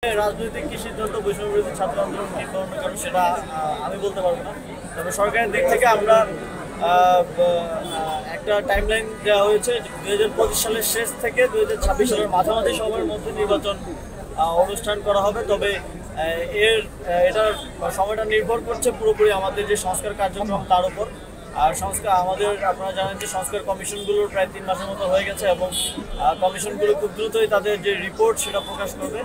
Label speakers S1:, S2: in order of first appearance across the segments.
S1: রাজনৈতিক কি সিদ্ধান্ত বৈষম্য বিরোধী ছাত্র আন্দোলন কি ধরনের কারণ সেটা আমি বলতে পারবো না। তবে সরকারের দিক থেকে আমরা একটা টাইমলাইন দেওয়া হয়েছে 2025 সালের শেষ থেকে 2026 সালের মাঝামাঝি সময়ের মধ্যে নির্বাচন অনুষ্ঠান করা হবে। তবে এটার সময়টা নির্ভর করছে পুরোপুরি আমাদের যে সংস্কার কার্যক্রম তার উপর। আর সংস্কার আমাদের আপনারা জানেন যে সংস্কার কমিশনগুলোর প্রায় 3 মাসের মতো হয়ে গেছে এবং কমিশনগুলো খুব দ্রুতই তাদের যে রিপোর্ট সেটা প্রকাশ করবে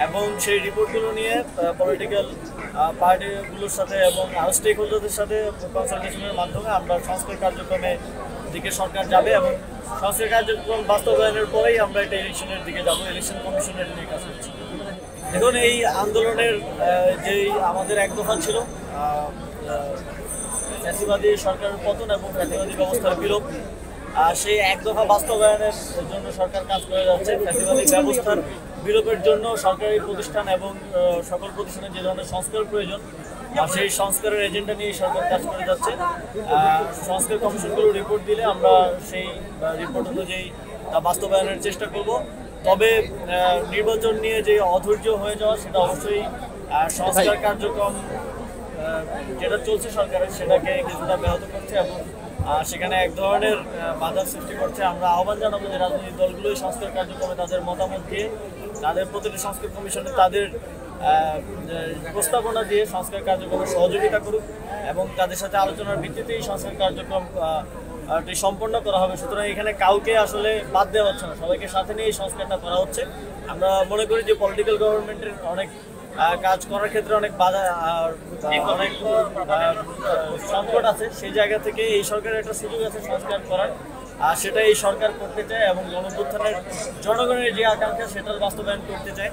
S1: এবং সেই রিপোর্টগুলো নিয়ে পলিটিক্যাল পার্টিগুলোর সাথে এবং আরও স্টেক হোল্ডারদের সাথে কনসালটেশনের মাধ্যমে আমরা সংস্কার কার্যক্রমের দিকে সরকার যাবে এবং সংস্কার কার্যক্রম বাস্তবায়নের পরেই আমরা এটা ইলেকশনের দিকে যাব। ইলেকশন কমিশনের নিয়ে কাজ করছি। দেখুন, এই আন্দোলনের যেই আমাদের এক দফা ছিল ফ্যাসিবাদী সরকারের পতন এবং ফ্যাসিবাদী ব্যবস্থার বিলোপ, সেই এক দফা বাস্তবায়নের জন্য সরকার কাজ করে যাচ্ছে। ফ্যাসিবাদী ব্যবস্থার বিলোপের জন্য সরকারি প্রতিষ্ঠান এবং সকল প্রতিষ্ঠানের যে ধরনের সংস্কার প্রয়োজন সেই সংস্কারের এজেন্ডা নিয়ে সরকার কাজ করে যাচ্ছে। সংস্কার কমিশনগুলো রিপোর্ট দিলে আমরা সেই রিপোর্ট অনুযায়ী বাস্তবায়নের চেষ্টা করব। তবে নির্বাচন নিয়ে যে অধৈর্য হয়ে যাওয়া সেটা অবশ্যই সংস্কার কার্যক্রম যেটা চলছে সরকারের সেটাকে কিছুটা ব্যাহত করছে এবং সেখানে এক ধরনের বাধার সৃষ্টি করছে। আমরা আহ্বান জানাবো যে রাজনৈতিক দলগুলোই সংস্কার কার্যক্রমে তাদের মতামত দিয়ে তাদের প্রতিটি সংস্কার কমিশনে তাদের প্রস্তাবনা দিয়ে সংস্কার কার্যক্রমে সহযোগিতা করুক এবং তাদের সাথে আলোচনার ভিত্তিতেই সংস্কার কার্যক্রম সম্পন্ন করা হবে। সুতরাং এখানে কাউকে আসলে বাদ দেওয়া হচ্ছে না, সবাইকে সাথে নিয়ে এই সংস্কারটা করা হচ্ছে। আমরা মনে করি যে পলিটিক্যাল গভর্নমেন্টের অনেক কাজ করার ক্ষেত্রে অনেক বাধা অনেক সংকট আছে, সেই জায়গা থেকে এই সরকারের একটা সুযোগ আছে সংস্কার করার, আর সেটা এই সরকার করতে চায় এবং গণঅভ্যুত্থানের জনগণের যে আকাঙ্ক্ষা সেটার বাস্তবায়ন করতে চায়।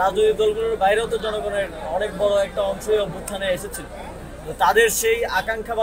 S1: রাজনৈতিক দলগুলোর বাইরেও তো জনগণের অনেক বড় একটা অংশই অভ্যুত্থানে এসেছিল, তাদের সেই আকাঙ্ক্ষা